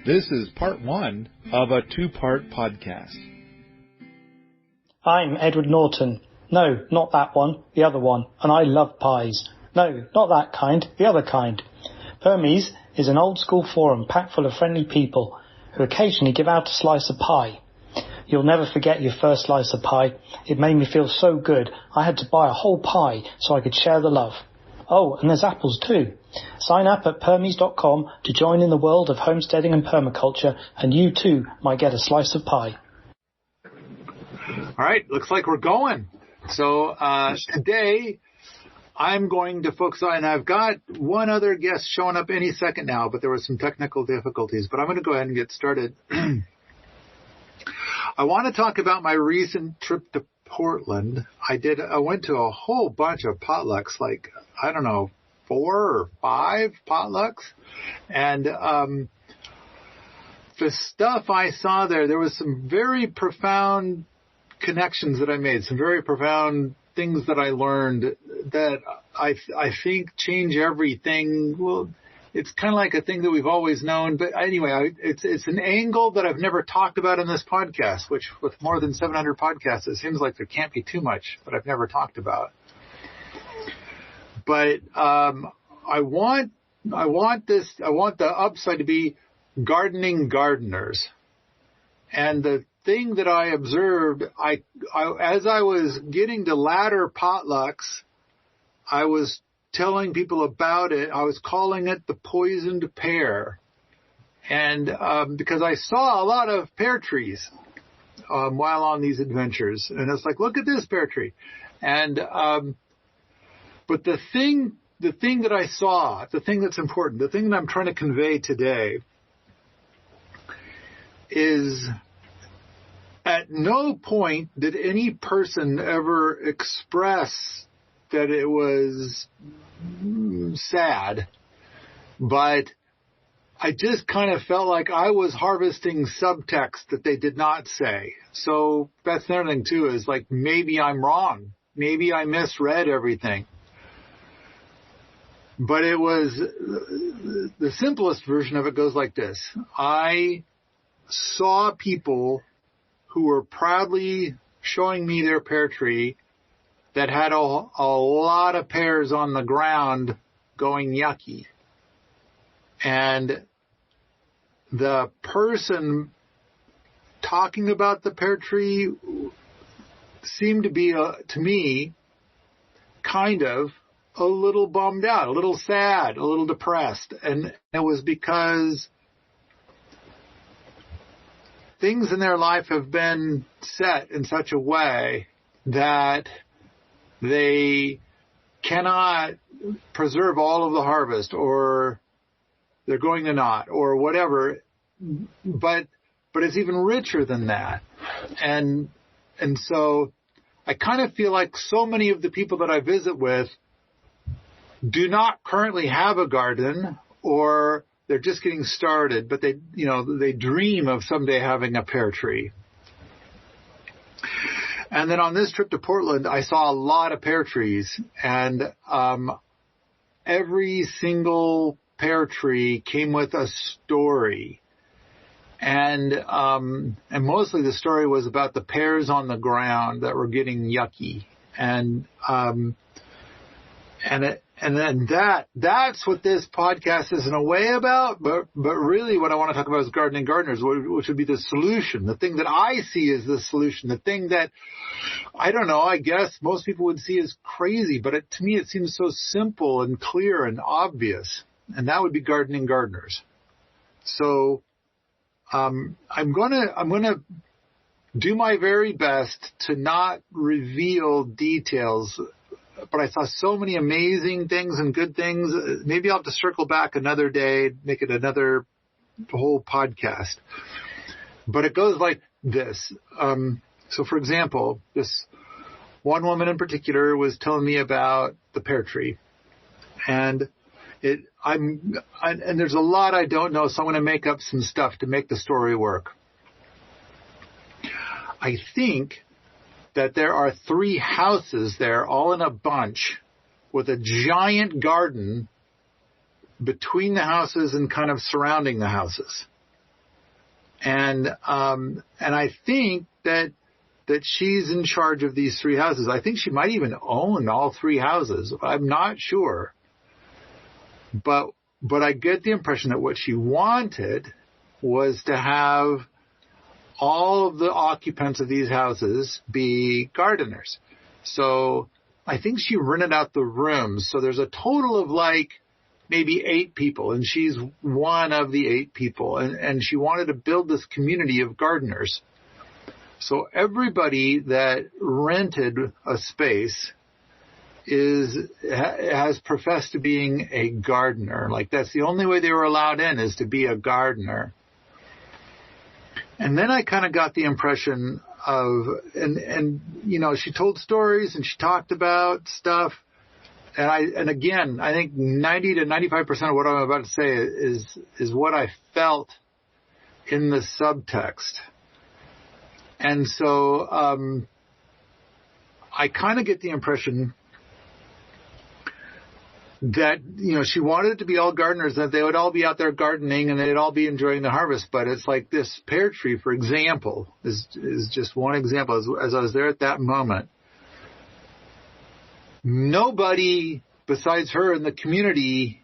This is part one of a two-part podcast. I'm Edward Norton. No, not that one, the other one, and I love pies. No, not that kind, the other kind. Hermes is an old-school forum packed full of friendly people who occasionally give out a slice of pie. You'll never forget your first slice of pie. It made me feel so good, I had to buy a whole pie so I could share the love. Oh, and there's apples too. Sign up at permies.com to join in the world of homesteading and permaculture, and you too might get a slice of pie. All right, looks like we're going. So today I'm going to focus on, and I've got one other guest showing up any second now, but there were some technical difficulties. But I'm going to go ahead and get started. I want to talk about my recent trip to Portland. I went to a whole bunch of potlucks, like, I don't know, 4 or 5 potlucks. And the stuff I saw there was some very profound connections that I made, some very profound things that I learned that I think change everything. Well, it's kind of like a thing that we've always known, but anyway, it's an angle that I've never talked about in this podcast, which with more than 700 podcasts, it seems like there can't be too much that I've never talked about. But I want the upside to be gardening gardeners. And the thing that I observed, as I was getting to latter potlucks, I was telling people about it. I was calling it the poisoned pear. And because I saw a lot of pear trees while on these adventures. And it's like, look at this pear tree. And but the thing that I saw, the thing that's important, the thing that I'm trying to convey today is at no point did any person ever express that it was sad, but I just kind of felt like I was harvesting subtext that they did not say. So that's another thing too, is like, maybe I'm wrong. Maybe I misread everything. But it was, the simplest version of it goes like this. I saw people who were proudly showing me their pear tree that had a lot of pears on the ground going yucky. And the person talking about the pear tree seemed to be, to me, kind of a little bummed out, a little sad, a little depressed. And it was because things in their life have been set in such a way that they cannot preserve all of the harvest, or they're going to not, or whatever. But it's even richer than that. And so I kind of feel like so many of the people that I visit with do not currently have a garden, or they're just getting started, but they dream of someday having a pear tree. And then on this trip to Portland, I saw a lot of pear trees, and every single pear tree came with a story. And mostly the story was about the pears on the ground that were getting yucky. And then that's what this podcast is in a way about, but really what I want to talk about is gardening gardeners, which would be the solution. The thing that I see as the solution, the thing that, I don't know, I guess most people would see as crazy, but to me it seems so simple and clear and obvious, and that would be gardening gardeners. So I'm gonna do my very best to not reveal details, but I saw so many amazing things and good things. Maybe I'll have to circle back another day, make it another whole podcast. But it goes like this. So, for example, this one woman in particular was telling me about the pear tree. And there's a lot I don't know, so I'm going to make up some stuff to make the story work. I think that there are 3 houses there, all in a bunch, with a giant garden between the houses and kind of surrounding the houses. And I think that she's in charge of these 3 houses. I think she might even own all 3 houses. I'm not sure. But I get the impression that what she wanted was to have all of the occupants of these houses be gardeners. So I think she rented out the rooms. So there's a total of like maybe 8 people, and she's one of the 8 people. And she wanted to build this community of gardeners. So everybody that rented a space has professed to being a gardener. Like that's the only way they were allowed in, is to be a gardener. And then I kind of got the impression of, and you know, she told stories and she talked about stuff. And again, I think 90 to 95% of what I'm about to say is what I felt in the subtext. And so I kind of get the impression that, you know, she wanted it to be all gardeners, that they would all be out there gardening and they'd all be enjoying the harvest. But it's like this pear tree, for example, is just one example. As I was there at that moment, nobody besides her in the community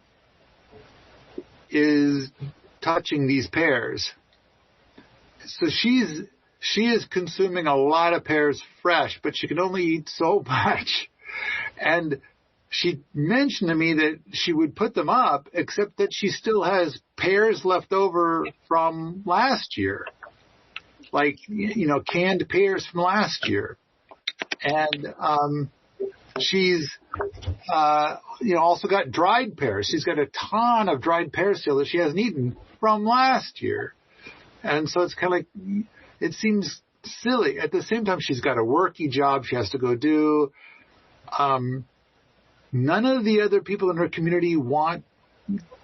is touching these pears. So she is consuming a lot of pears fresh, but she can only eat so much. And she mentioned to me that she would put them up, except that she still has pears left over from last year. Like, you know, canned pears from last year. And she's, you know, also got dried pears. She's got a ton of dried pears still that she hasn't eaten from last year. And so it's kind of like, it seems silly. At the same time, she's got a worky job she has to go do. None of the other people in her community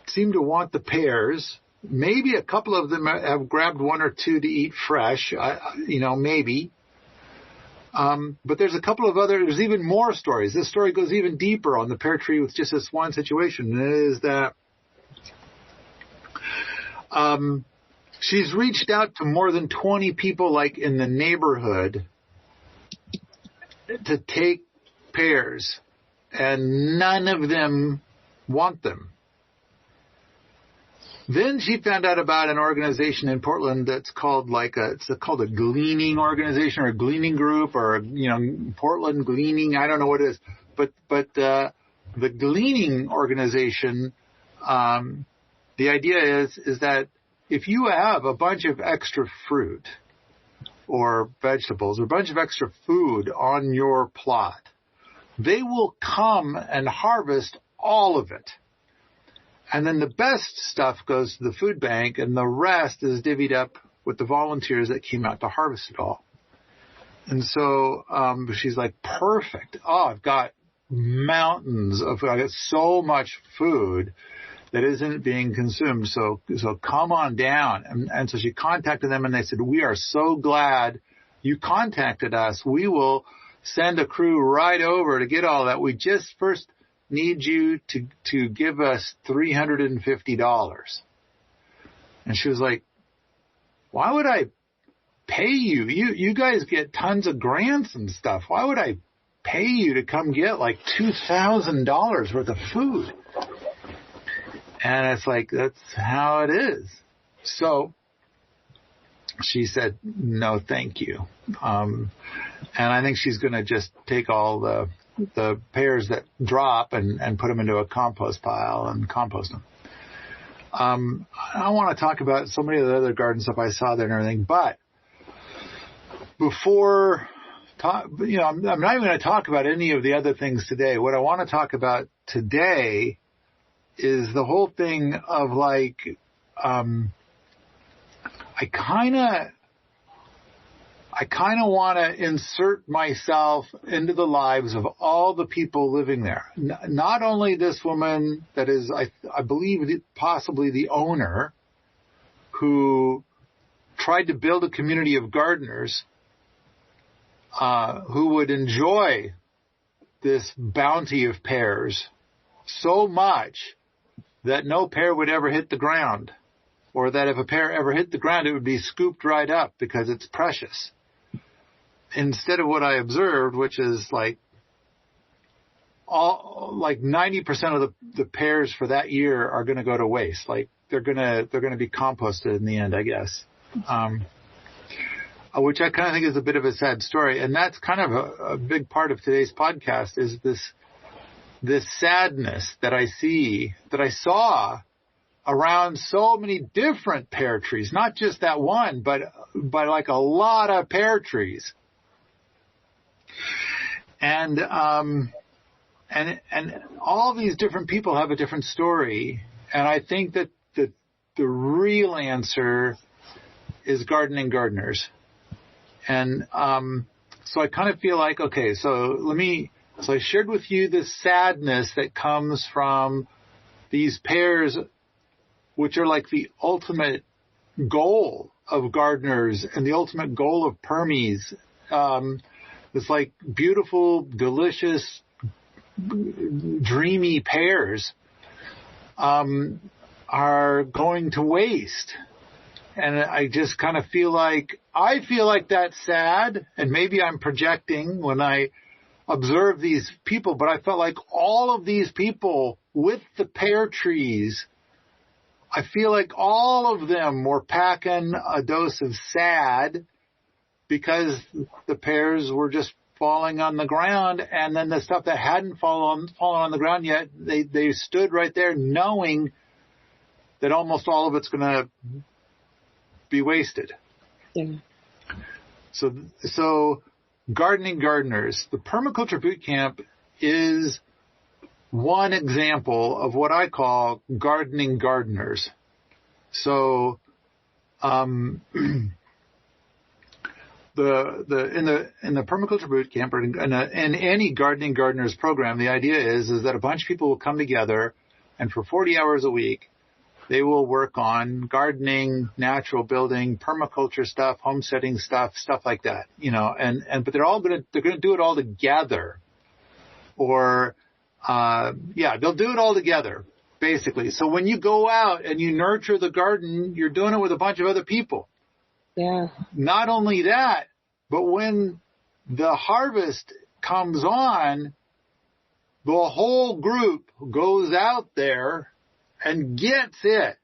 seem to want the pears. Maybe a couple of them have grabbed 1 or 2 to eat fresh, you know, maybe. But there's there's even more stories. This story goes even deeper on the pear tree with just this one situation. And it is that she's reached out to more than 20 people, like in the neighborhood, to take pears, and none of them want them. Then she found out about an organization in Portland that's called it's called a gleaning organization or a gleaning group or, you know, Portland Gleaning. I don't know what it is, but the gleaning organization, the idea is that if you have a bunch of extra fruit or vegetables or a bunch of extra food on your plot, they will come and harvest all of it. And then the best stuff goes to the food bank, and the rest is divvied up with the volunteers that came out to harvest it all. And so she's like, perfect. Oh, I've got mountains of food. I got so much food that isn't being consumed. So come on down. And so she contacted them, and they said, we are so glad you contacted us. We will send a crew right over to get all that. We just first need you to give us $350. And she was like, why would I pay you? You guys get tons of grants and stuff. Why would I pay you to come get like $2,000 worth of food? And it's like, that's how it is. So she said, no, thank you. And I think she's going to just take all the pears that drop and put them into a compost pile and compost them. I don't want to talk about so many of the other garden stuff I saw there and everything, but I'm not even going to talk about any of the other things today. What I want to talk about today is the whole thing of like, I kind of want to insert myself into the lives of all the people living there. Not only this woman that is, I believe, possibly the owner, who tried to build a community of gardeners who would enjoy this bounty of pears so much that no pear would ever hit the ground. or that if a pear ever hit the ground, it would be scooped right up because it's precious. Instead of what I observed, which is like 90% of the pears for that year are going to go to waste. Like they're going to be composted in the end, I guess. Which I kind of think is a bit of a sad story. And that's kind of a big part of today's podcast is this sadness that I saw around so many different pear trees, not just that one, but like a lot of pear trees. And all these different people have a different story. And I think that the real answer is gardening gardeners. And so I kind of feel like, okay, so I shared with you the sadness that comes from these pears, which are like the ultimate goal of gardeners and the ultimate goal of permies. It's like beautiful, delicious, dreamy pears are going to waste. And I just kind of feel like that's sad, and maybe I'm projecting when I observe these people, but I felt like all of these people with the pear trees, I feel like all of them were packing a dose of sad because the pears were just falling on the ground, and then the stuff that hadn't fallen on the ground yet, they stood right there knowing that almost all of it's going to be wasted. Yeah. So gardening gardeners, the permaculture bootcamp is one example of what I call gardening gardeners. So, in the permaculture bootcamp or in any gardening gardeners program, the idea is that a bunch of people will come together, and for 40 hours a week, they will work on gardening, natural building, permaculture stuff, homesteading stuff like that, but they're going to do it all together, or they'll do it all together, basically. So when you go out and you nurture the garden, you're doing it with a bunch of other people. Yeah. Not only that, but when the harvest comes on, the whole group goes out there and gets it.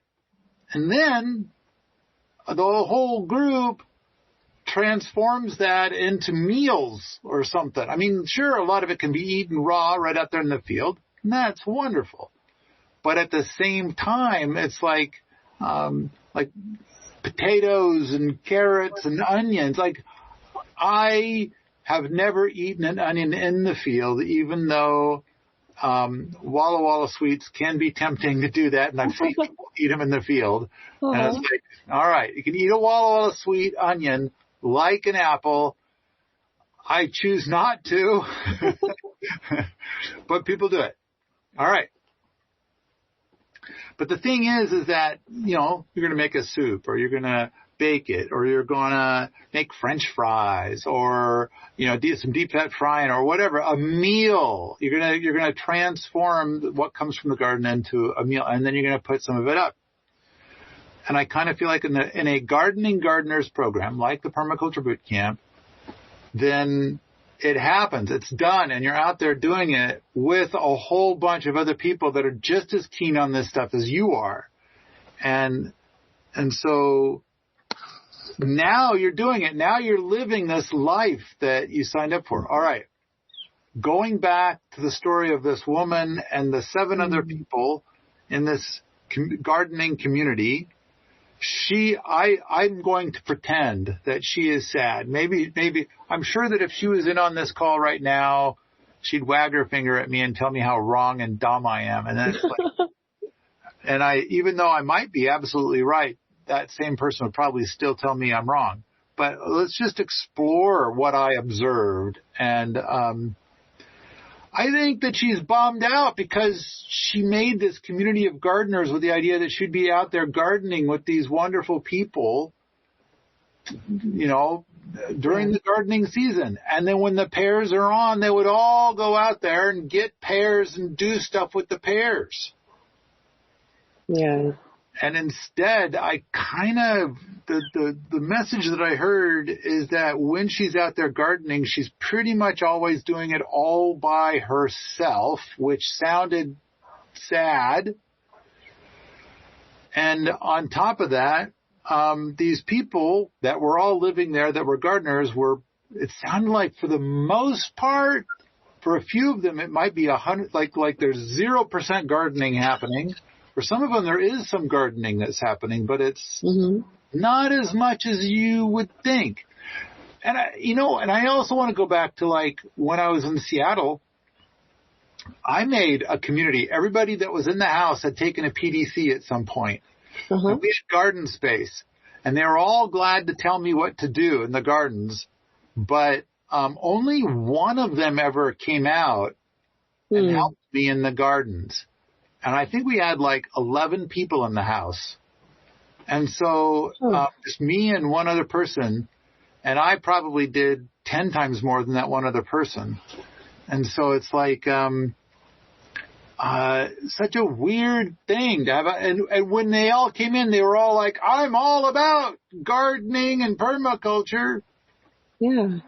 And then the whole group transforms that into meals or something. I mean, sure, a lot of it can be eaten raw right out there in the field, and that's wonderful. But at the same time, it's like potatoes and carrots and onions. Like, I have never eaten an onion in the field, even though Walla Walla sweets can be tempting to do that, and I've seen people eat them in the field. Uh-huh. And it's like, all right, you can eat a Walla Walla sweet onion like an apple. I choose not to, but people do it. All right. But the thing is that, you're going to make a soup, or you're going to bake it, or you're going to make French fries, or, do some deep fat frying or whatever, a meal. You're going to transform what comes from the garden into a meal, and then you're going to put some of it up. And I kind of feel like in a gardening gardeners program, like the Permaculture Bootcamp, then it happens. It's done, and you're out there doing it with a whole bunch of other people that are just as keen on this stuff as you are. And so now you're doing it. Now you're living this life that you signed up for. All right. Going back to the story of this woman and the 7 other people in this gardening community, I'm going to pretend that she is sad. Maybe, I'm sure that if she was in on this call right now, she'd wag her finger at me and tell me how wrong and dumb I am. And then it's like, even though I might be absolutely right, that same person would probably still tell me I'm wrong. But let's just explore what I observed. And I think that she's bummed out because she made this community of gardeners with the idea that she'd be out there gardening with these wonderful people, during the gardening season. And then when the pears are on, they would all go out there and get pears and do stuff with the pears. Yeah. instead, I kind of, the message that I heard is that when she's out there gardening, she's pretty much always doing it all by herself, which sounded sad. And on top of that, these people that were all living there that were gardeners it sounded like for the most part, for a few of them, it might be 100, like there's 0% gardening happening. For some of them, there is some gardening that's happening, but it's not as much as you would think. And I also want to go back to like when I was in Seattle, I made a community. Everybody that was in the house had taken a PDC at some point. And we had garden space, and they were all glad to tell me what to do in the gardens. But only one of them ever came out and helped me in the gardens. And I think we had like 11 people in the house. And so just me and one other person, and I probably did 10 times more than that one other person. And so it's like such a weird thing to have. And when they all came in, they were all like, I'm all about gardening and permaculture. Yeah.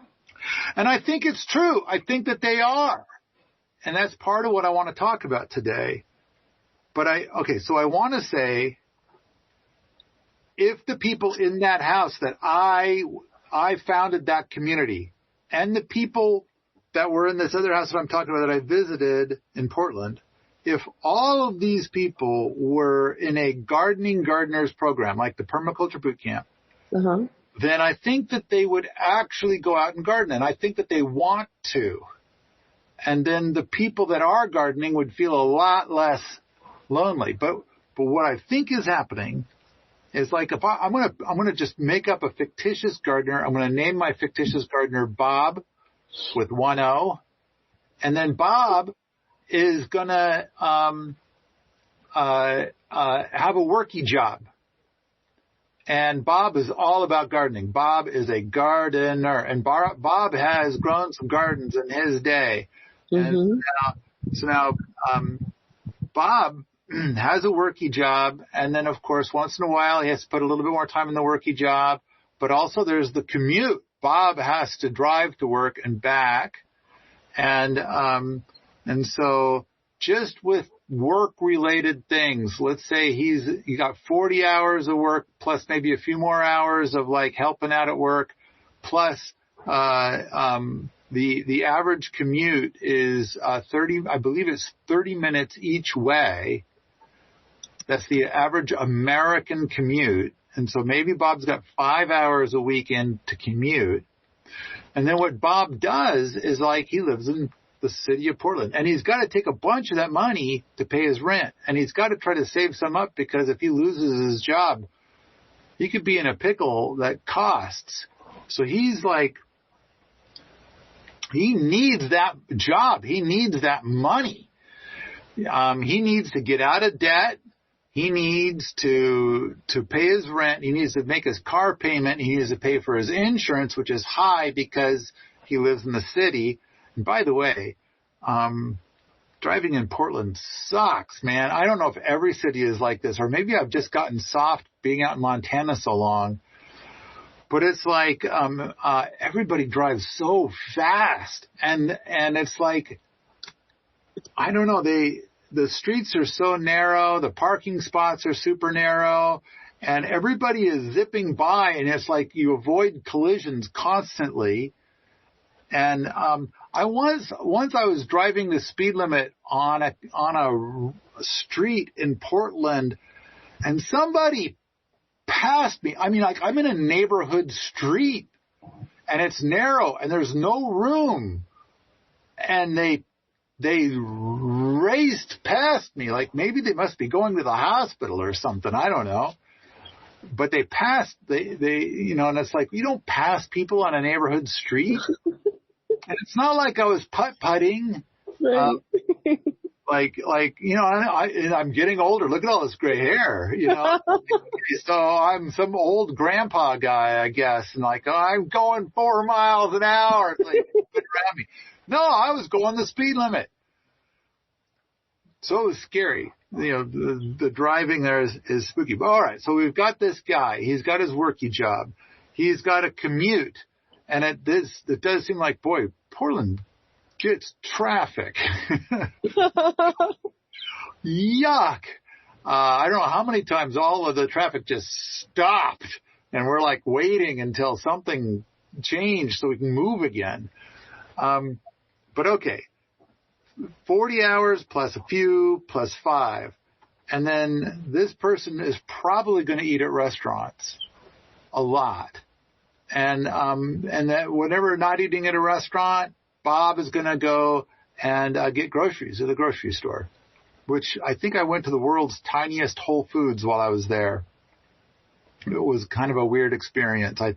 And I think it's true. I think that they are. And that's part of what I want to talk about today. But so I want to say, if the people in that house that I founded that community, and the people that were in this other house that I'm talking about that I visited in Portland, if all of these people were in a gardeners program, like the permaculture bootcamp, then I think that they would actually go out and garden. And I think that they want to. And then the people that are gardening would feel a lot less lonely. But what I think is happening is like, if I'm going to just make up a fictitious gardener. I'm going to name my fictitious gardener Bob with one O. And then Bob is going to have a worky job. And Bob is all about gardening. Bob is a gardener. And Bob has grown some gardens in his day. And so now Bob has a worky job, and then, of course, once in a while, he has to put a little bit more time in the worky job, but also there's the commute. Bob has to drive to work and back, and so just with work-related things, let's say he got 40 hours of work, plus maybe a few more hours of, like, helping out at work, plus the average commute is 30, I believe it's 30 minutes each way. That's the average American commute. And so maybe Bob's got 5 hours a week in to commute. And then what Bob does is, like, he lives in the city of Portland, and he's got to take a bunch of that money to pay his rent. And he's got to try to save some up, because if he loses his job, he could be in a pickle that costs. So he's like, he needs that job. He needs that money. He needs to get out of debt. He needs to pay his rent. He needs to make his car payment. He needs to pay for his insurance, which is high because he lives in the city. And by the way, driving in Portland sucks, man. I don't know if every city is like this, or maybe I've just gotten soft being out in Montana so long. But it's like everybody drives so fast, and it's like, I don't know, the streets are so narrow, the parking spots are super narrow, and everybody is zipping by, and it's like you avoid collisions constantly. And once I was driving the speed limit on a street in Portland, and somebody passed me. I mean, like, I'm in a neighborhood street, and it's narrow, and there's no room, and they raced past me. Like, maybe they must be going to the hospital or something. I don't know. But they passed. They and it's like, you don't pass people on a neighborhood street. And it's not like I was putt-putting. Right. I'm getting older. Look at all this gray hair, So I'm some old grandpa guy, I guess. And like, I'm going 4 miles an hour. It's like, around me. No, I was going the speed limit. So it was scary. The driving there is spooky. But all right, so we've got this guy. He's got his worky job. He's got a commute. And it does seem like, boy, Portland gets traffic. Yuck. I don't know how many times all of the traffic just stopped and we're like waiting until something changed so we can move again. But okay, 40 hours plus a few plus 5. And then this person is probably going to eat at restaurants a lot. And that whenever not eating at a restaurant, Bob is going to go and get groceries at the grocery store, which I think I went to the world's tiniest Whole Foods while I was there. It was kind of a weird experience. But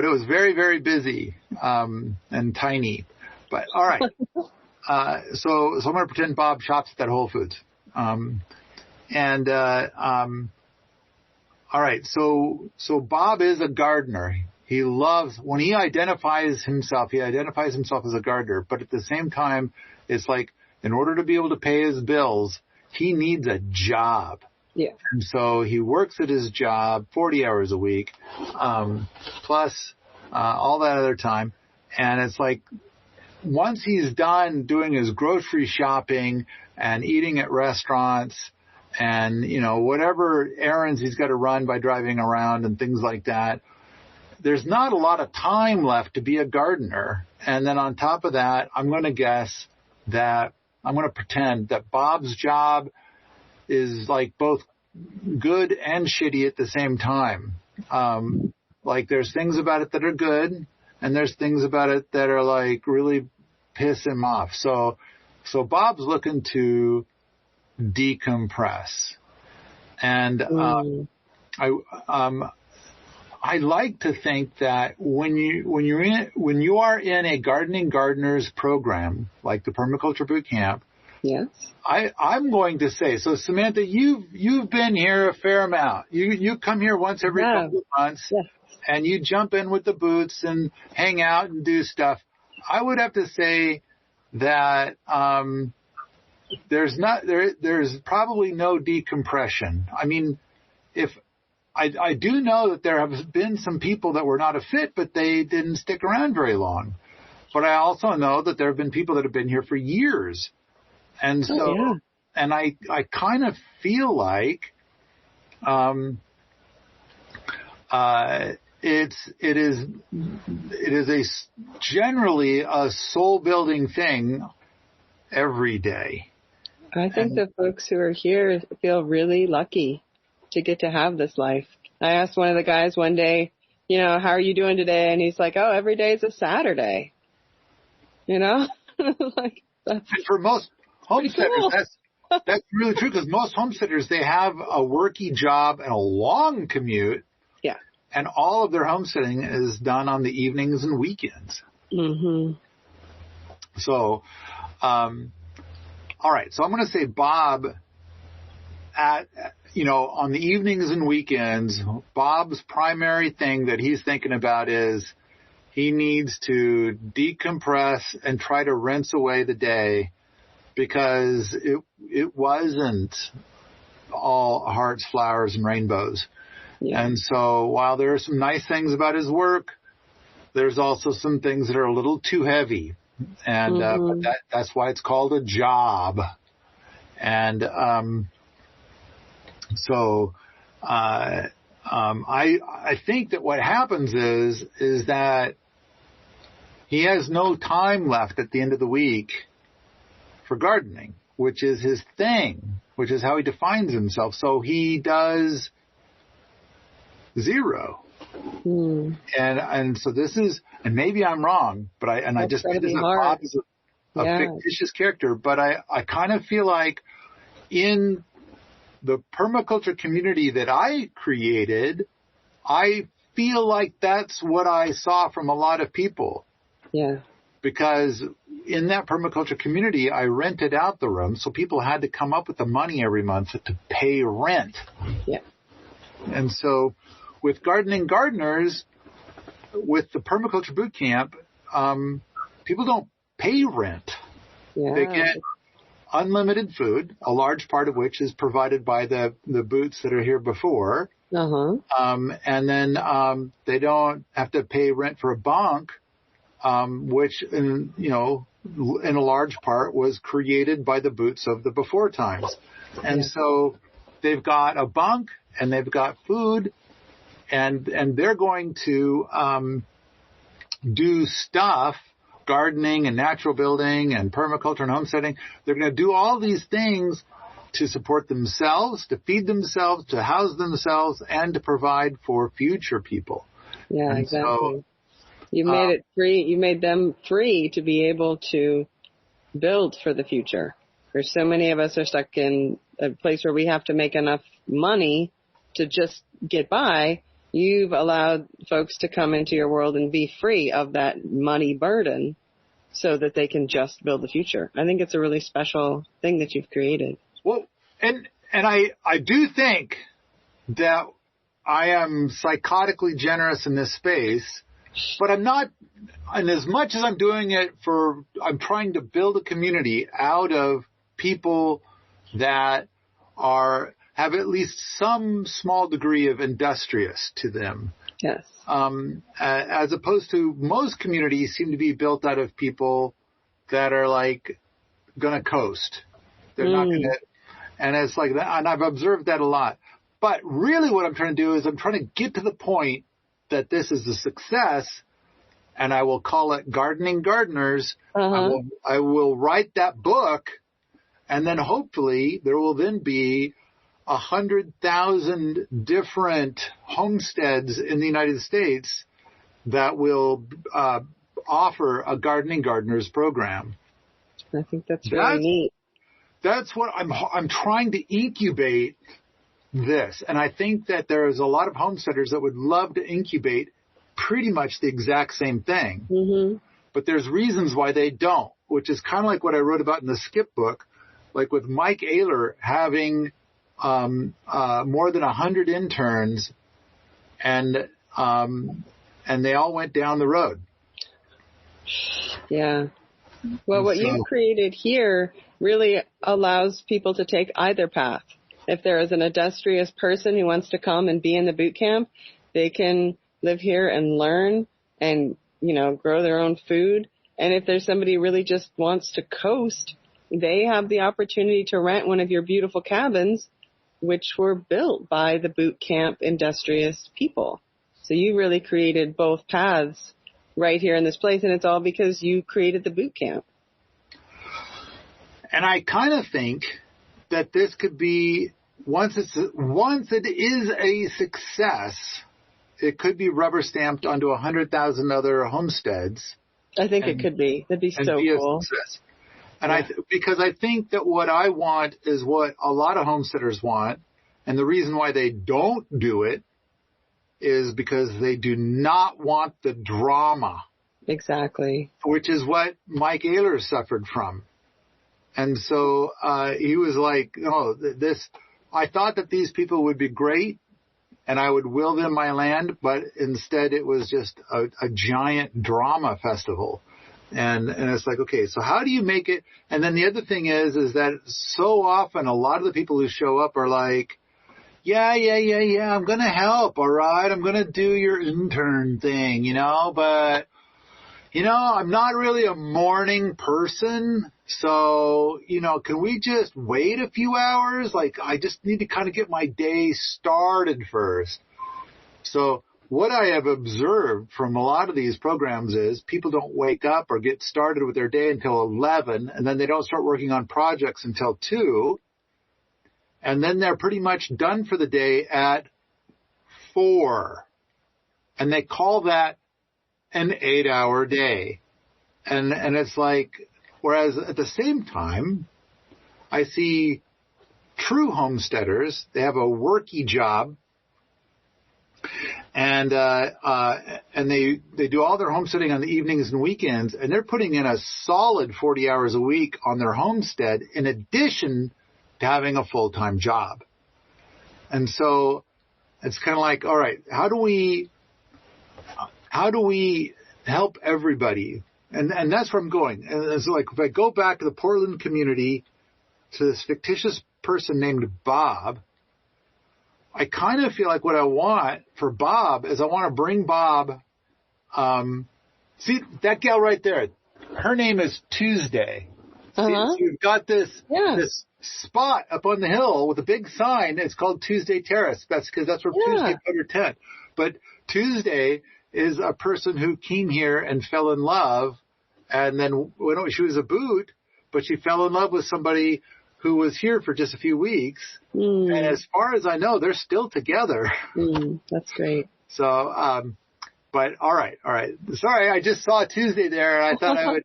it was very, very busy, and tiny. But all right. So I'm going to pretend Bob shops at that Whole Foods. All right. So Bob is a gardener. He loves, when he identifies himself as a gardener, but at the same time, it's like, in order to be able to pay his bills, he needs a job. Yeah. And so he works at his job 40 hours a week, plus all that other time. And it's like, once he's done doing his grocery shopping and eating at restaurants and, whatever errands he's got to run by driving around and things like that, there's not a lot of time left to be a gardener. And then on top of that, I'm going to pretend that Bob's job is like both good and shitty at the same time. Like there's things about it that are good and there's things about it that are like really piss him off. So Bob's looking to decompress. And I like to think that when you are in a gardeners program like the Permaculture Bootcamp, yes, I'm going to say, so Samantha, you've been here a fair amount. You come here once every couple of months, yes, and you jump in with the boots and hang out and do stuff. I would have to say that there's probably no decompression. I mean, if I do know that there have been some people that were not a fit, but they didn't stick around very long. But I also know that there have been people that have been here for years. And so, and I kind of feel like, it is generally a soul building thing every day. I think the folks who are here feel really lucky to get to have this life. I asked one of the guys one day, how are you doing today? And he's like, oh, every day is a Saturday. Like that's and for most homesteaders, cool. that's really true, because most homesteaders, they have a worky job and a long commute. Yeah. And all of their homesteading is done on the evenings and weekends. Mm-hmm. So, all right. So I'm going to say Bob on the evenings and weekends, Bob's primary thing that he's thinking about is he needs to decompress and try to rinse away the day, because it wasn't all hearts, flowers, and rainbows. Yeah. And so while there are some nice things about his work, there's also some things that are a little too heavy. And but that's why it's called a job. And I think that what happens is that he has no time left at the end of the week for gardening, which is his thing, which is how he defines himself. So he does 0. And so this is, and maybe I'm wrong, but I just think this is Bob is a fictitious character, but I kind of feel like in the permaculture community that I created, I feel like that's what I saw from a lot of people. Yeah. Because in that permaculture community, I rented out the room, so people had to come up with the money every month to pay rent. Yeah. And so with Gardening Gardeners, with the Permaculture Bootcamp, people don't pay rent. Yeah. They get unlimited food, a large part of which is provided by the boots that are here before. Uh-huh. And then they don't have to pay rent for a bunk, which, in a large part was created by the boots of the before times. And so they've got a bunk and they've got food, and they're going to do stuff, gardening and natural building and permaculture and homesteading. They're going to do all these things to support themselves, to feed themselves, to house themselves, and to provide for future people. Yeah, and exactly. So, you made it free. You made them free to be able to build for the future. There's so many of us are stuck in a place where we have to make enough money to just get by. You've allowed folks to come into your world and be free of that money burden so that they can just build the future. I think it's a really special thing that you've created. Well, and I do think that I am psychotically generous in this space, but I'm not, and as much as I'm doing it I'm trying to build a community out of people that have at least some small degree of industrious to them. Yes. As opposed to most communities seem to be built out of people that are like going to coast. They're not going to, and it's like that. And I've observed that a lot. But really what I'm trying to do is I'm trying to get to the point that this is a success, and I will call it Gardening Gardeners. Uh-huh. I will write that book, and then hopefully there will then be 100,000 different homesteads in the United States that will offer a Gardening Gardeners program. I think that's really neat. That's what I'm trying to incubate this. And I think that there's a lot of homesteaders that would love to incubate pretty much the exact same thing. Mm-hmm. But there's reasons why they don't, which is kind of like what I wrote about in the Skip book, like with Mike Ayler having more than 100 interns, and they all went down the road. Yeah. Well, what you've created here really allows people to take either path. If there is an industrious person who wants to come and be in the boot camp, they can live here and learn and, grow their own food. And if there's somebody who really just wants to coast, they have the opportunity to rent one of your beautiful cabins, which were built by the boot camp industrious people. So you really created both paths right here in this place, and it's all because you created the boot camp. And I kind of think that this could be, once it is a success, it could be rubber stamped onto 100,000 other homesteads. I think it could be. That'd be so cool. And because I think that what I want is what a lot of homesteaders want. And the reason why they don't do it is because they do not want the drama. Exactly. Which is what Mike Ayler suffered from. And so he was like, I thought that these people would be great and I would will them my land, but instead it was just a giant drama festival. And it's like, okay, so how do you make it? And then the other thing is that so often a lot of the people who show up are like, yeah, I'm going to help. All right. I'm going to do your intern thing, but, I'm not really a morning person. So, can we just wait a few hours? Like, I just need to kind of get my day started first. So what I have observed from a lot of these programs is people don't wake up or get started with their day until 11, and then they don't start working on projects until 2. And then they're pretty much done for the day at 4. And they call that an 8-hour day. And it's like, whereas at the same time, I see true homesteaders, they have a worky job, and they do all their homesteading on the evenings and weekends, and they're putting in a solid 40 hours a week on their homestead in addition to having a full-time job. And so it's kind of like, all right, how do we help everybody And that's where I'm going. And so, like, if I go back to the Portland community to this fictitious person named Bob, I kind of feel like what I want for Bob is I want to bring Bob. See that gal right there? Her name is Tuesday. Uh-huh. So we've got this spot up on the hill with a big sign. It's called Tuesday Terrace. That's because that's where Tuesday put her tent. But Tuesday is a person who came here and fell in love, and then she was a boot, but she fell in love with somebody who was here for just a few weeks. And as far as I know, they're still together. That's great. So, but all right. Sorry, I just saw Tuesday there, and I thought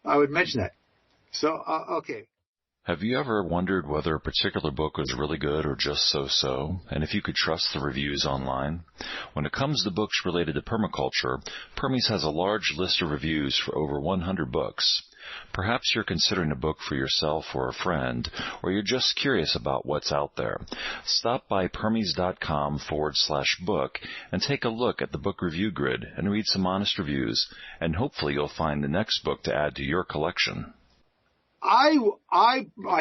I would mention that. So, okay. Have you ever wondered whether a particular book was really good or just so-so, and if you could trust the reviews online? When it comes to books related to permaculture, Permies has a large list of reviews for over 100 books. Perhaps you're considering a book for yourself or a friend, or you're just curious about what's out there. Stop by permies.com/book and take a look at the book review grid and read some honest reviews, and hopefully you'll find the next book to add to your collection. I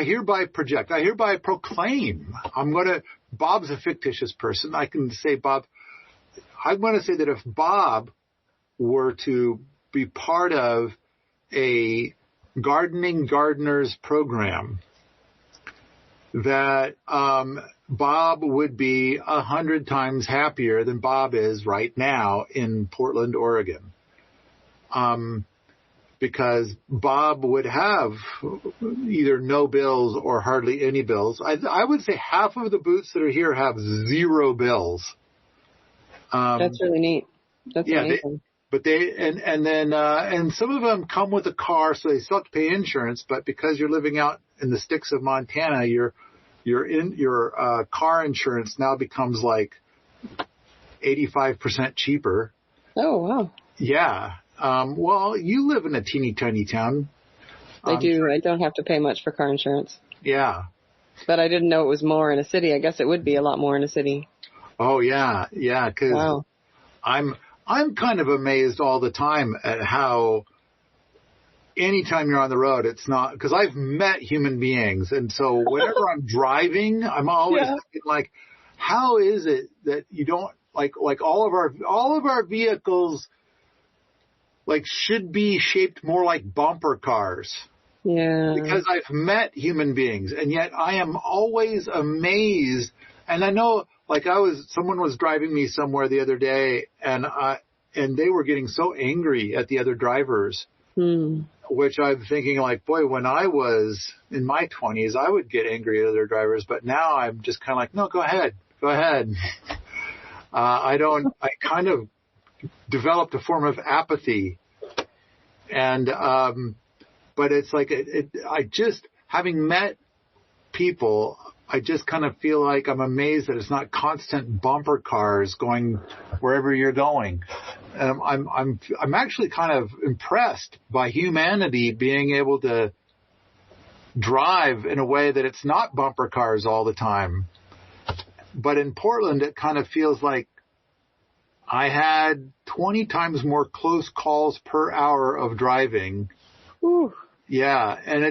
hereby project, I hereby proclaim, Bob's a fictitious person. I can say Bob, I'm going to say that if Bob were to be part of a gardeners program, that Bob would be 100 times happier than Bob is right now in Portland, Oregon. Because Bob would have either no bills or hardly any bills. I would say half of the boots that are here have 0 bills. That's really neat. That's amazing. And some of them come with a car, so they still have to pay insurance. But because you're living out in the sticks of Montana, your car insurance now becomes like 85% cheaper. Oh wow! Yeah. Well, you live in a teeny tiny town. I do. I don't have to pay much for car insurance. Yeah. But I didn't know it was more in a city. I guess it would be a lot more in a city. Oh yeah, yeah. Because I'm kind of amazed all the time at how anytime you're on the road, it's not, because I've met human beings, and so whenever I'm driving, I'm always thinking like, how is it that you don't like all of our vehicles like should be shaped more like bumper cars. Yeah. Because I've met human beings, and yet I am always amazed. And I know, like someone was driving me somewhere the other day, and they were getting so angry at the other drivers, which I'm thinking like, boy, when I was in my 20s, I would get angry at other drivers, but now I'm just kind of like, no, go ahead. I kind of developed a form of apathy, and but it's like I just, having met people, I just kind of feel like I'm amazed that it's not constant bumper cars going wherever you're going. I'm actually kind of impressed by humanity being able to drive in a way that it's not bumper cars all the time. But in Portland, it kind of feels like I had 20 times more close calls per hour of driving. Ooh. Yeah, and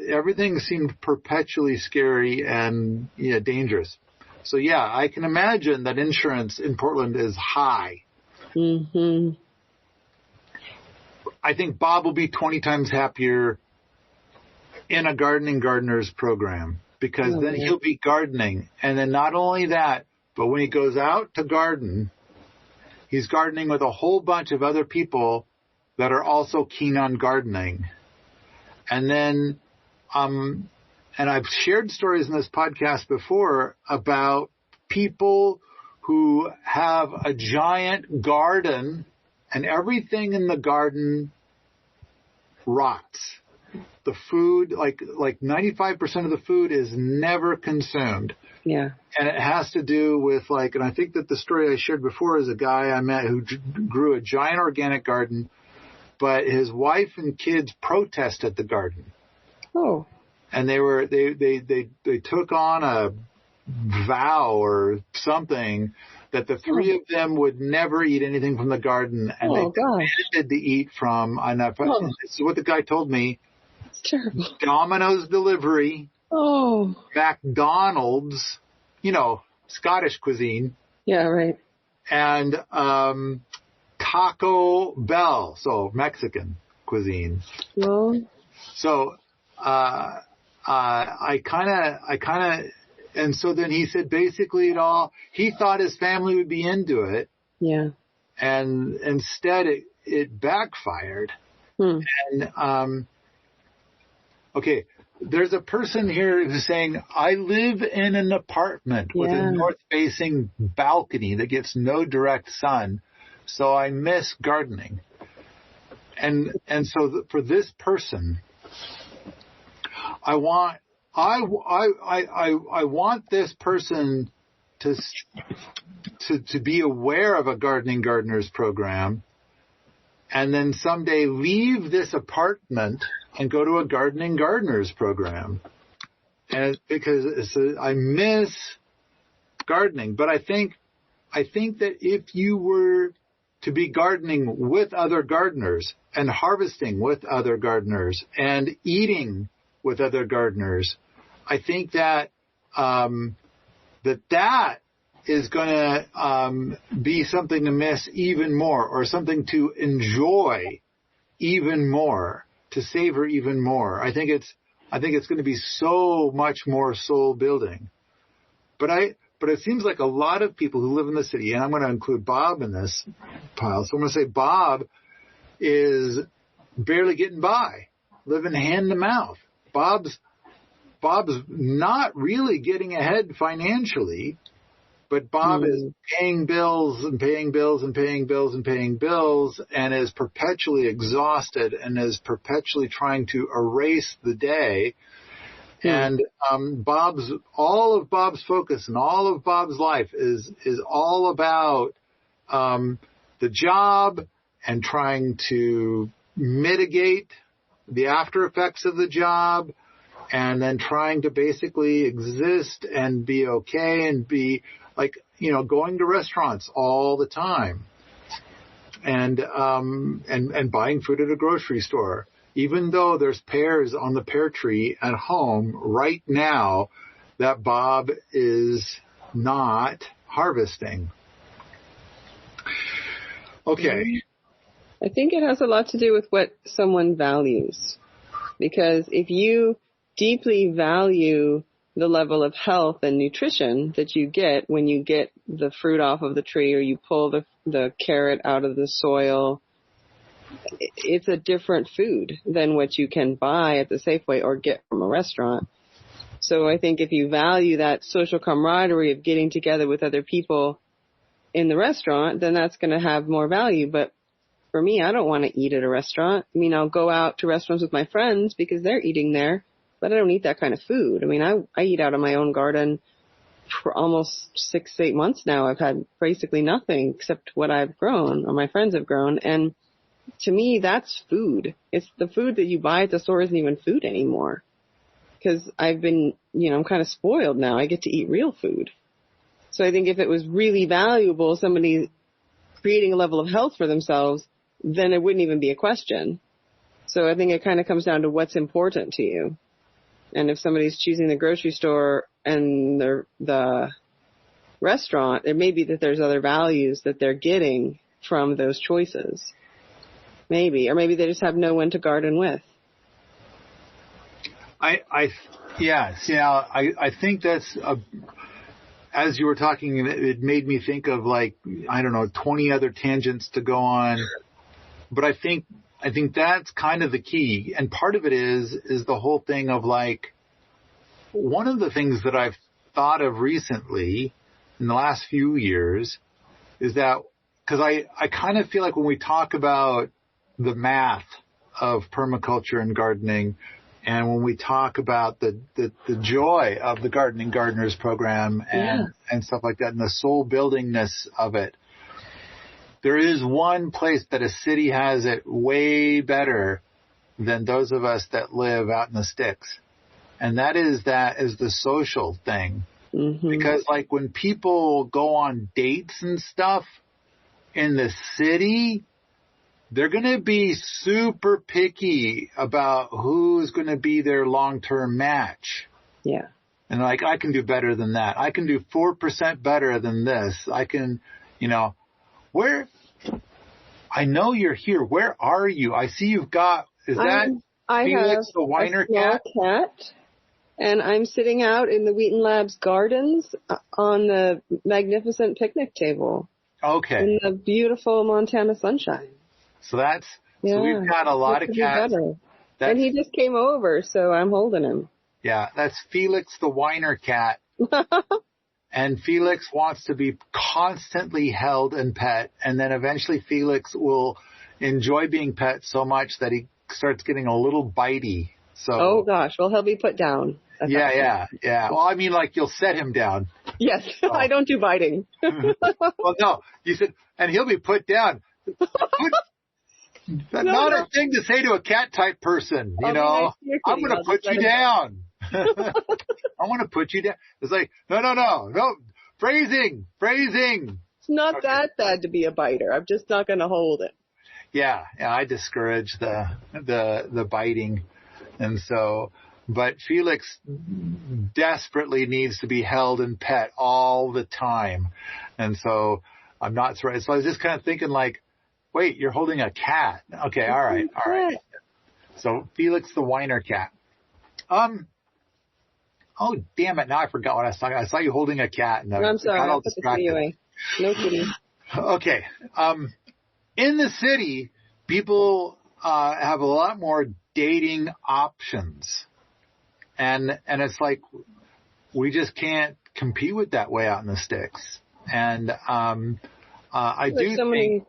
everything seemed perpetually scary and dangerous. So yeah, I can imagine that insurance in Portland is high. Mm-hmm. I think Bob will be 20 times happier in a gardeners program, because then he'll be gardening. And then not only that, but when he goes out to garden, he's gardening with a whole bunch of other people that are also keen on gardening. And then, and I've shared stories in this podcast before about people who have a giant garden and everything in the garden rots. The food, like 95% of the food is never consumed. Yeah. And it has to do with and I think that the story I shared before is a guy I met who grew a giant organic garden, but his wife and kids protested the garden. Oh. And they took on a vow or something that the three of them would never eat anything from the garden, and they demanded to eat from, this is what the guy told me, it's terrible. Domino's delivery, McDonald's, Scottish cuisine. Yeah, right. And Taco Bell, so Mexican cuisine. Well, so I kind of, and so then he said basically he thought his family would be into it. Yeah. And instead it backfired. And, okay, there's a person here who's saying, I live in an apartment with a north-facing balcony that gets no direct sun, so I miss gardening. And so for this person, I want this person to be aware of a Gardening Gardeners program, and then someday leave this apartment and go to a Gardening Gardeners program. And because I miss gardening, but I think that if you were to be gardening with other gardeners and harvesting with other gardeners and eating with other gardeners, I think that that is going to be something to miss even more, or something to enjoy even more, to savor even more. I think it's going to be so much more soul building. But it seems like a lot of people who live in the city, and I'm going to include Bob in this pile. So I'm going to say Bob is barely getting by, living hand to mouth. Bob's not really getting ahead financially, but Bob is paying bills and paying bills and paying bills and paying bills, and is perpetually exhausted and is perpetually trying to erase the day. And all of Bob's focus and all of Bob's life is all about the job and trying to mitigate the after effects of the job, and then trying to basically exist and be okay and be like, going to restaurants all the time, and buying food at a grocery store, even though there's pears on the pear tree at home right now that Bob is not harvesting. Okay. I think it has a lot to do with what someone values. Because if you deeply value the level of health and nutrition that you get when you get the fruit off of the tree, or you pull the carrot out of the soil, it's a different food than what you can buy at the Safeway or get from a restaurant. So I think if you value that social camaraderie of getting together with other people in the restaurant, then that's going to have more value. But for me, I don't want to eat at a restaurant. I mean, I'll go out to restaurants with my friends because they're eating there, but I don't eat that kind of food. I mean, I eat out of my own garden for almost 6 to 8 months now. I've had basically nothing except what I've grown or my friends have grown. And to me, that's food. It's the food that you buy at the store isn't even food anymore. Because I've been, I'm kind of spoiled now. I get to eat real food. So I think if it was really valuable, somebody creating a level of health for themselves, then it wouldn't even be a question. So I think it kind of comes down to what's important to you. And if somebody's choosing the grocery store and the restaurant, it may be that there's other values that they're getting from those choices. Maybe. Or maybe they just have no one to garden with. I think that's as you were talking, it made me think of 20 other tangents to go on. But I think that's kind of the key. And part of it is the whole thing of one of the things that I've thought of recently in the last few years is that, because I kind of feel like when we talk about the math of permaculture and gardening, and when we talk about the joy of the Gardening Gardeners program and stuff like that, and the soul buildingness of it, there is one place that a city has it way better than those of us that live out in the sticks. And that is the social thing. Mm-hmm. Because like when people go on dates and stuff in the city, they're going to be super picky about who's going to be their long-term match. Yeah. And like, I can do better than that. I can do 4% better than this. I can, where, I know you're here. Where are you? I see you've got, is that Felix the Whiner cat? And I'm sitting out in the Wheaton Labs gardens on the magnificent picnic table. Okay. In the beautiful Montana sunshine. So so we've got a lot of cats. And he just came over, so I'm holding him. Yeah, that's Felix the Whiner cat. And Felix wants to be constantly held and pet. And then eventually Felix will enjoy being pet so much that he starts getting a little bitey. So. Oh, gosh. Well, he'll be put down. Yeah. Well, I mean, like, you'll set him down. Yes, I don't do biting. Well, no, you said, and he'll be put down. Not a thing to say to a cat type person, I'm going to put you down. I want to put you down. It's like, no, phrasing. It's not that bad to be a biter. I'm just not going to hold it. Yeah, I discourage the biting. And so, but Felix desperately needs to be held and pet all the time. And so I'm not surprised. So I was just kind of thinking like, wait, you're holding a cat. Okay. All right. So Felix the Whiner cat. Oh, damn it. Now I forgot what I was talking about. I saw you holding a cat. And I'm sorry. I'll put the kitty away. No kitty. Okay. In the city, people have a lot more dating options. And it's like, we just can't compete with that way out in the sticks. And I do think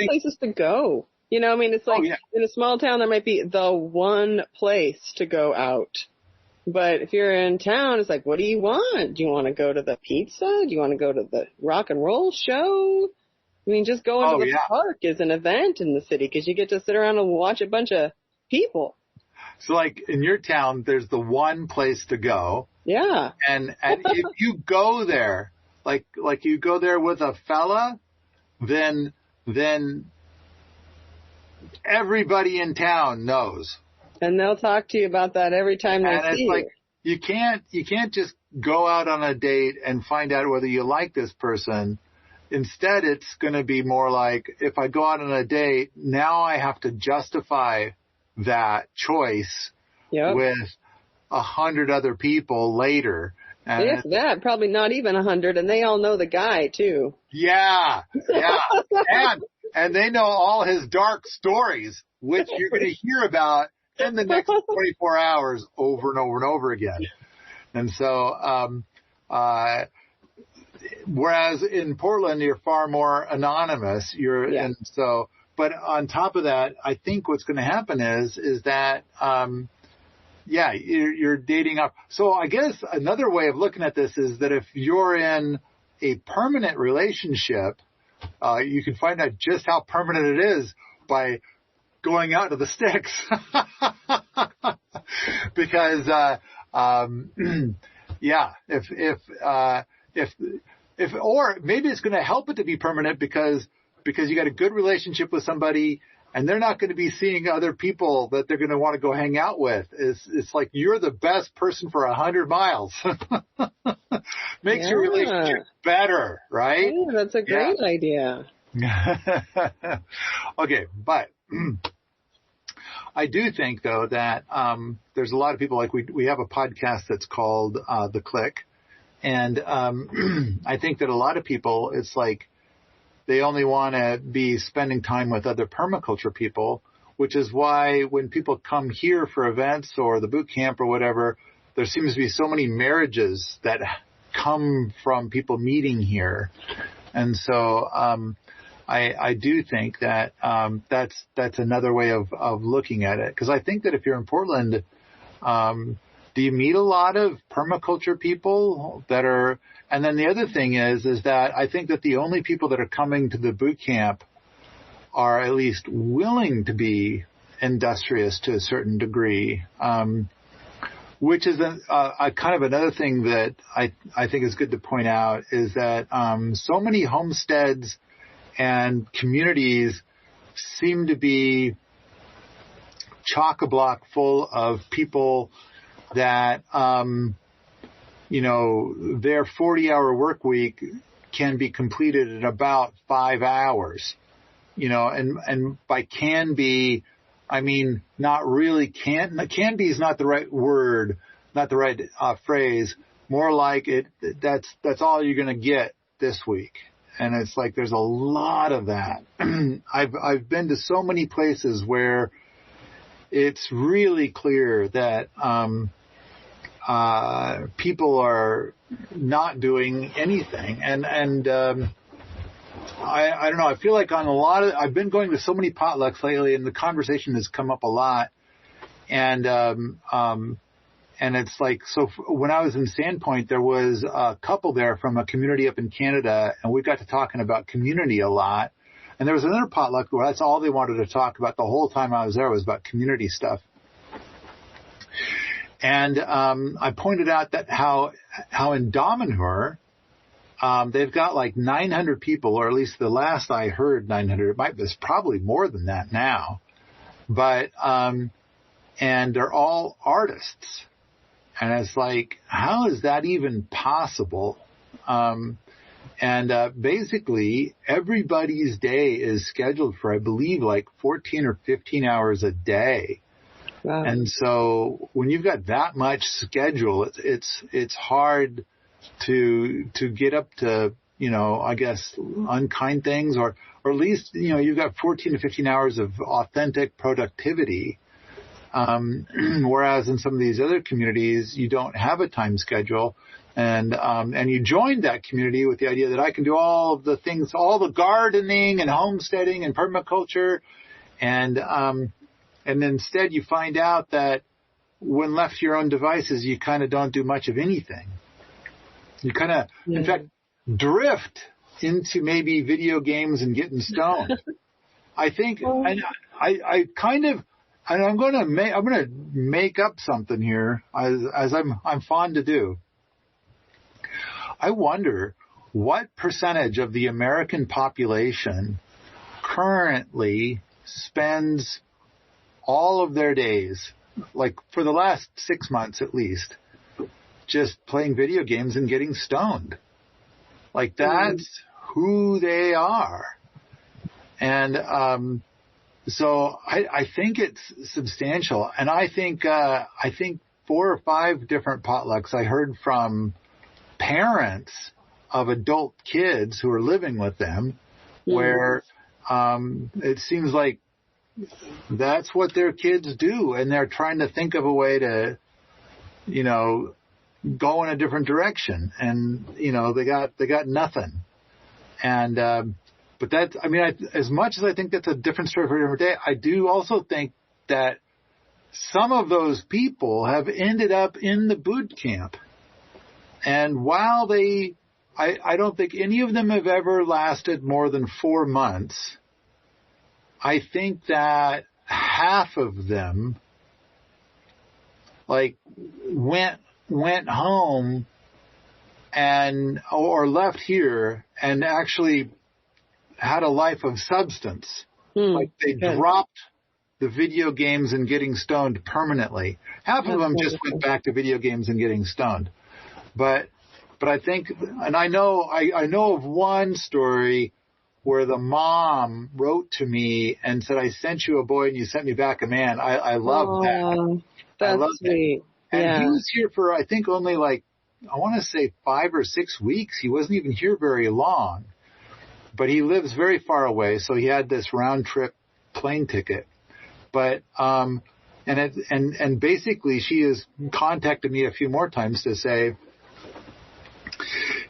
places to go. It's like in a small town, there might be the one place to go out. But if you're in town, it's like, what do you want? Do you want to go to the pizza? Do you want to go to the rock and roll show? I mean, just going to the park is an event in the city because you get to sit around and watch a bunch of people. So like in your town, there's the one place to go. Yeah. And if you go there, like you go there with a fella, then everybody in town knows. And they'll talk to you about that every time they see you. Like, you can't just go out on a date and find out whether you like this person. Instead, it's going to be more like, if I go out on a date, now I have to justify that choice with 100 other people later. And if that, probably not even 100, and they all know the guy too. Yeah. and they know all his dark stories, which you're going to hear about in the next 24 hours over and over and over again. And so, whereas in Portland, you're far more anonymous. But on top of that, I think what's going to happen is that, you're dating up. So I guess another way of looking at this is that if you're in a permanent relationship, you can find out just how permanent it is by going out to the sticks. Because, if or maybe it's going to help it to be permanent because you got a good relationship with somebody and they're not going to be seeing other people that they're going to want to go hang out with. It's like you're the best person for 100 miles. Makes your relationship better, right? Yeah, that's a great idea. Okay, but I do think, though, that there's a lot of people, like we have a podcast that's called The Click. And I think that a lot of people, it's like they only want to be spending time with other permaculture people, which is why when people come here for events or the boot camp or whatever, there seems to be so many marriages that come from people meeting here. And so I do think that that's another way of looking at it. Because I think that if you're in Portland, do you meet a lot of permaculture people that are, and then the other thing is that I think that the only people that are coming to the boot camp are at least willing to be industrious to a certain degree. which is a kind of another thing that I think is good to point out is that so many homesteads and communities seem to be chock-a-block full of people that, their 40-hour work week can be completed in about 5 hours, and by can be, I mean, not really can be is not the right word, not the right phrase, more like that's all you're going to get this week. And it's like, there's a lot of that. I've been to so many places where it's really clear that, people are not doing anything. And I don't know. I feel like I've been going to so many potlucks lately, and the conversation has come up a lot. And it's like, so when I was in Sandpoint, there was a couple there from a community up in Canada, and we got to talking about community a lot. And there was another potluck where that's all they wanted to talk about the whole time I was there was about community stuff. And I pointed out that how in Dominhur, they've got like 900 people, or at least the last I heard 900. It's probably more than that now. But and they're all artists. And it's like, how is that even possible? Basically, everybody's day is scheduled for, I believe, like 14 or 15 hours a day. Wow. And so when you've got that much schedule, it's hard to get up to, I guess, unkind things, or at least, you've got 14 to 15 hours of authentic productivity. Whereas in some of these other communities, you don't have a time schedule. And you joined that community with the idea that I can do all of the things, all the gardening and homesteading and permaculture. And instead you find out that when left to your own devices, you kind of don't do much of anything. You kind of, in fact, drift into maybe video games and getting stoned. I think, and I kind of, and I'm going to make up something here as I'm fond to do. I wonder what percentage of the American population currently spends all of their days, like for the last 6 months at least, just playing video games and getting stoned. Like that's who they are. And so I think it's substantial. And I think 4 or 5 different potlucks I heard from parents of adult kids who are living with them, where it seems like that's what their kids do, and they're trying to think of a way to, go in a different direction, and they got nothing. And but that's, as much as I think that's a different story for a different day, I do also think that some of those people have ended up in the boot camp. And while I don't think any of them have ever lasted more than 4 months, I think that half of them went home or left here and actually had a life of substance. Like they dropped the video games and getting stoned permanently. Half of them just went back to video games and getting stoned. But I think, and I know of one story where the mom wrote to me and said, "I sent you a boy and you sent me back a man." I love that. That's sweet. That. And he was here for, I think, only I want to say 5 or 6 weeks. He wasn't even here very long, but he lives very far away, so he had this round trip plane ticket. But and basically, she has contacted me a few more times to say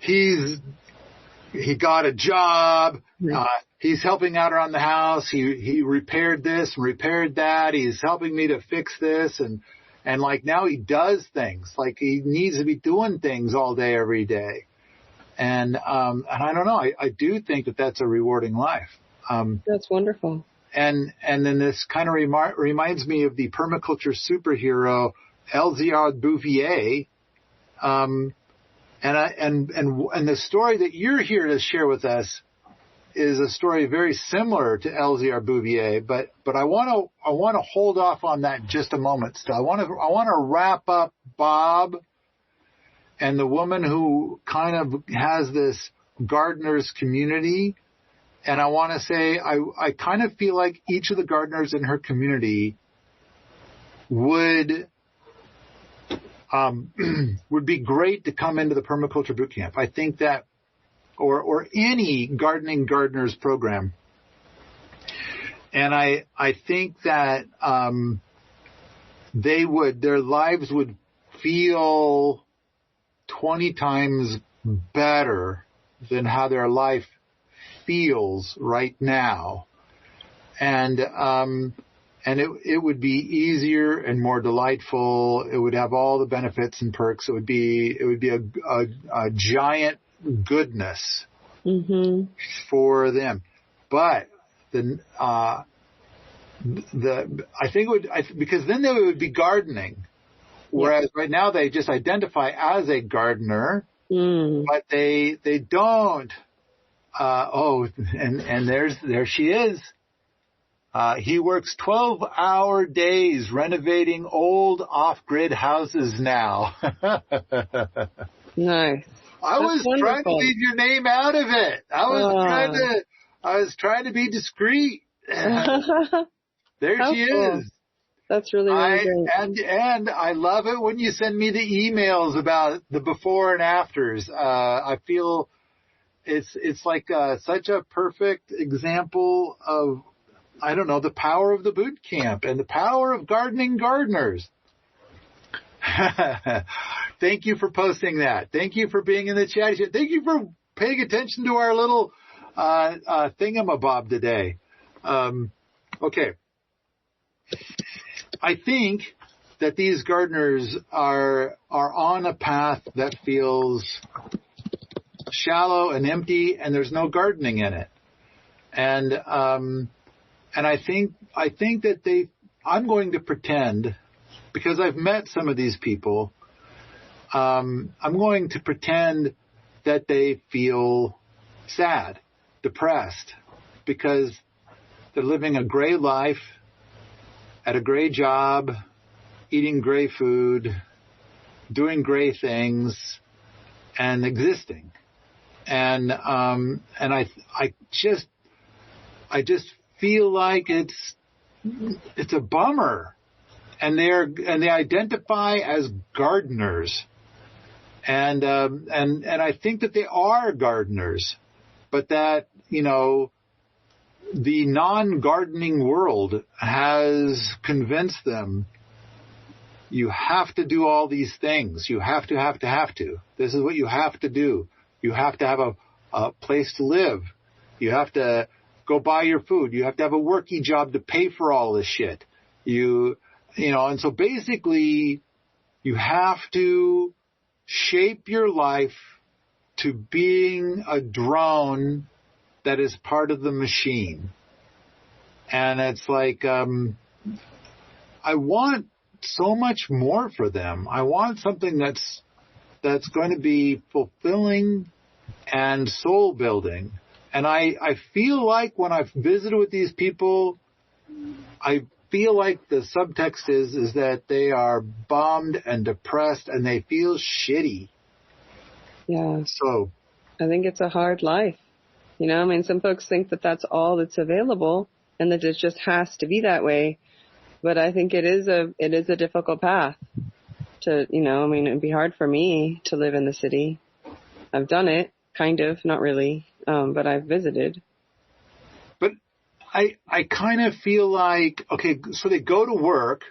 he got a job. He's helping out around the house. He repaired this and repaired that. He's helping me to fix this, and now he does things. Like he needs to be doing things all day, every day. And I don't know. I do think that that's a rewarding life. That's wonderful. And then this kind of reminds me of the permaculture superhero Elzéar Bouvier, and the story that you're here to share with us is a story very similar to Elzéar Bouvier, but I want to hold off on that just a moment. Still, I want to wrap up Bob and the woman who kind of has this gardeners community, and I want to say I kind of feel like each of the gardeners in her community would be great to come into the permaculture bootcamp. I think that. Or any gardeners program. And I think that their lives would feel 20 times better than how their life feels right now. And it would be easier and more delightful. It would have all the benefits and perks. It would be a giant goodness for them, but I think it would, because then they would be gardening, whereas right now they just identify as a gardener, but they don't. And there she is. He works 12-hour days renovating old off-grid houses now. Nice. I was trying to leave your name out of it. I was trying to be discreet. There she is. That's really great. And I love it when you send me the emails about the before and afters. I feel it's like such a perfect example of, I don't know, the power of the boot camp and the power of gardening gardeners. Thank you for posting that. Thank you for being in the chat. Thank you for paying attention to our little thingamabob today. Okay. I think that these gardeners are on a path that feels shallow and empty, and there's no gardening in it. And I think that I'm going to pretend, because I've met some of these people, I'm going to pretend that they feel sad, depressed, because they're living a gray life, at a gray job, eating gray food, doing gray things, and existing. And I just feel like it's a bummer. And they identify as gardeners, and I think that they are gardeners, but that the non-gardening world has convinced them you have to do all these things. You have to. This is what you have to do. You have to have a place to live. You have to go buy your food. You have to have a worky job to pay for all this shit. And so basically you have to shape your life to being a drone that is part of the machine. And it's like, I want so much more for them. I want something that's going to be fulfilling and soul building. And I feel like when I've visited with these people, I feel like the subtext is that they are bummed and depressed and they feel shitty. Yeah. So I think it's a hard life. Some folks think that that's all that's available and that it just has to be that way. But I think it is a difficult path to, it'd be hard for me to live in the city. I've done it, kind of, not really, but I've visited. But I kind of feel like, okay, so they go to work.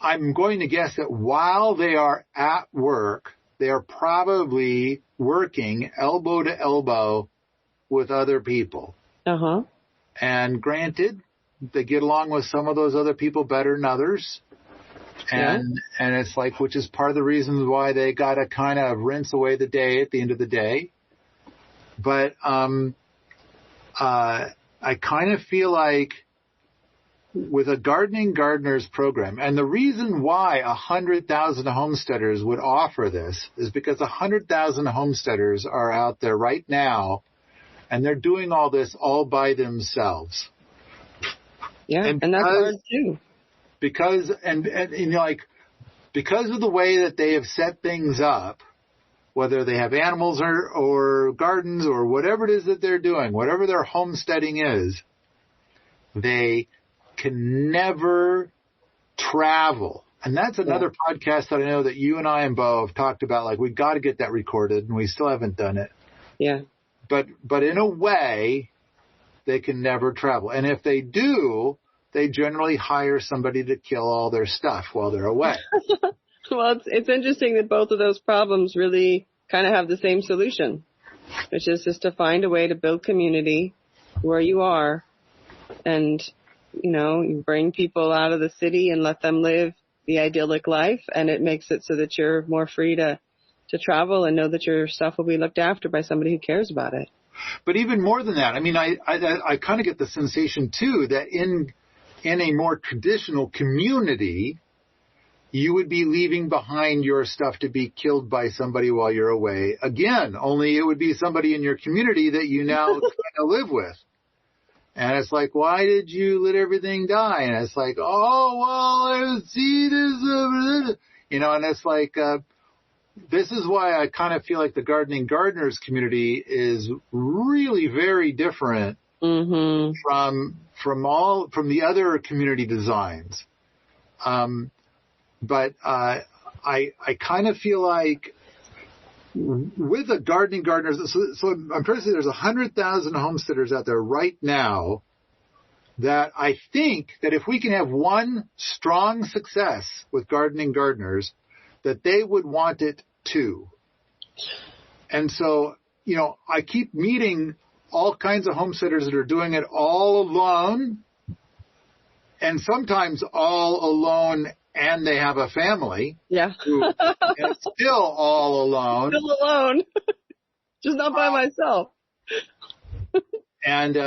I'm going to guess that while they are at work, they are probably working elbow to elbow with other people. Uh-huh. And granted, they get along with some of those other people better than others. And it's like, which is part of the reasons why they got to kind of rinse away the day at the end of the day. But I kind of feel like with a Gardening Gardeners program, and the reason why 100,000 homesteaders would offer this is because 100,000 homesteaders are out there right now, and they're doing all this all by themselves. Yeah, and that's hard too. Because because of the way that they have set things up, whether they have animals or gardens or whatever it is that they're doing, whatever their homesteading is, they can never travel. And that's another podcast that I know that you and I and Bo have talked about. Like, we've got to get that recorded, and we still haven't done it. Yeah. But in a way, they can never travel. And if they do, they generally hire somebody to kill all their stuff while they're away. Well, it's interesting that both of those problems really kind of have the same solution, which is just to find a way to build community where you are, and, you bring people out of the city and let them live the idyllic life, and it makes it so that you're more free to travel and know that your stuff will be looked after by somebody who cares about it. But even more than that, I mean, I kind of get the sensation too that in a more traditional community, you would be leaving behind your stuff to be killed by somebody while you're away. Again, only it would be somebody in your community that you now kind of live with. And it's like, why did you let everything die? And it's like, oh, well, see this, and it's like, this is why I kind of feel like the Gardening Gardeners community is really very different from the other community designs. But I kind of feel like with the Gardening Gardeners, so I'm trying to say there's 100,000 homesteaders out there right now that I think that if we can have one strong success with Gardening Gardeners, that they would want it too. And so, I keep meeting all kinds of homesteaders that are doing it all alone, and sometimes all alone, and they have a family. Yeah. And still all alone. Still alone. Just not by myself. And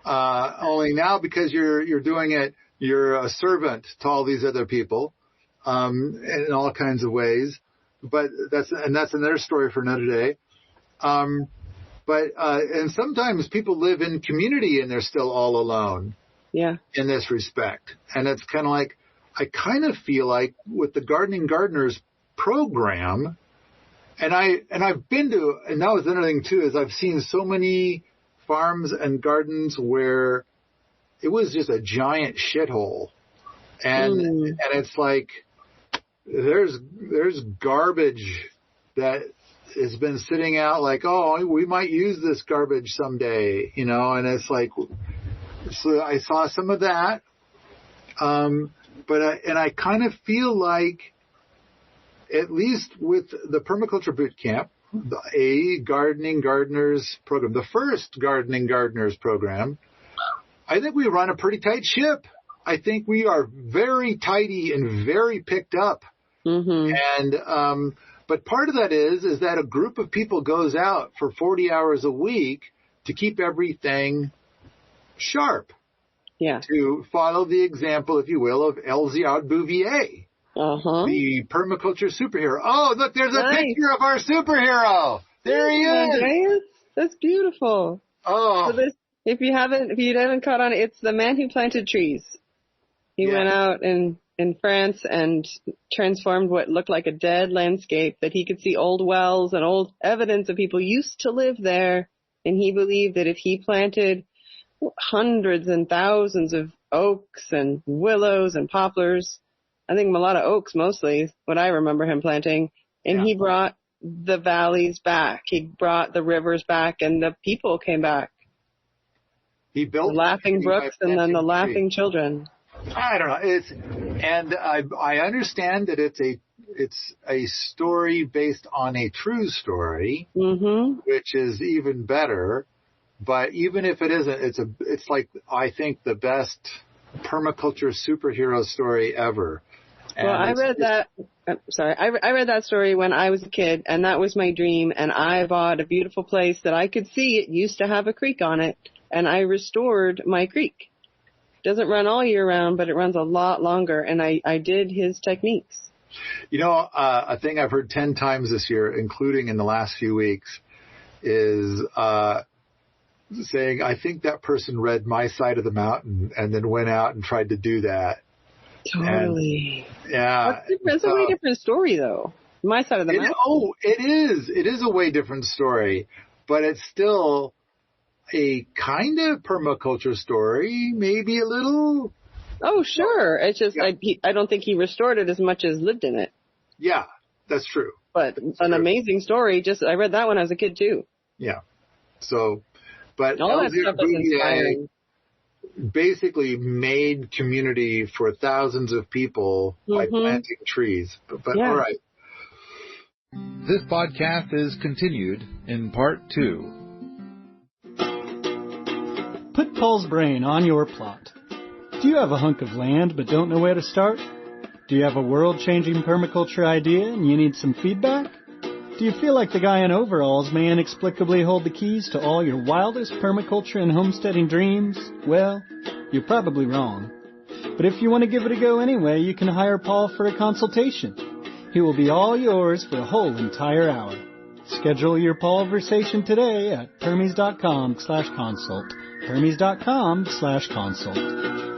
only now, because you're doing it, you're a servant to all these other people, in all kinds of ways. But that's another story for another day. And sometimes people live in community and they're still all alone. Yeah. In this respect. And it's kind of like, I kind of feel like with the Gardening Gardeners program, and I've been to, and that was another thing too, is I've seen so many farms and gardens where it was just a giant shithole. And it's like, there's garbage that has been sitting out, like, oh, we might use this garbage someday, and it's like, so I saw some of that. But I kind of feel like, at least with the Permaculture Bootcamp, a Gardening Gardeners program, the first Gardening Gardeners program, I think we run a pretty tight ship. I think we are very tidy and very picked up. Mm-hmm. And but part of that is that a group of people goes out for 40 hours a week to keep everything sharp. Yeah. To follow the example, if you will, of Elziad Bouvier, the permaculture superhero. Oh, look, there's a picture of our superhero. There he is. That's beautiful. Oh. So if you haven't caught on, it's the man who planted trees. He went out in France and transformed what looked like a dead landscape, that he could see old wells and old evidence of people used to live there. And he believed that if he planted hundreds and thousands of oaks and willows and poplars, I think a lot of oaks mostly, what I remember him planting, and he brought the valleys back. He brought the rivers back, and the people came back. He built the laughing brooks and then the laughing children. I don't know. I understand that it's a story based on a true story, which is even better. But even if it isn't, it's like, I think, the best permaculture superhero story ever. And well, I read that story when I was a kid, and that was my dream. And I bought a beautiful place that I could see. It used to have a creek on it, and I restored my creek. Doesn't run all year round, but it runs a lot longer. And I did his techniques. You know, a thing I've heard 10 times this year, including in the last few weeks, is saying, I think that person read My Side of the Mountain and then went out and tried to do that. Totally. And, yeah. It's a way different story, though. My Side of the Mountain. Oh, it is. It is a way different story, but it's still a kind of permaculture story, maybe a little. Oh, sure. It's just, I don't think he restored it as much as lived in it. Yeah, that's true. But amazing story. I read that when I was a kid, too. Yeah. So, but all that stuff is inspiring. Basically made community for thousands of people by planting trees. But all right. This podcast is continued in part 2. Put Paul's brain on your plot. Do you have a hunk of land but don't know where to start? Do you have a world-changing permaculture idea and you need some feedback? Do you feel like the guy in overalls may inexplicably hold the keys to all your wildest permaculture and homesteading dreams? Well, you're probably wrong. But if you want to give it a go anyway, you can hire Paul for a consultation. He will be all yours for a whole entire hour. Schedule your Paulversation today at permies.com/consult. permies.com/consult.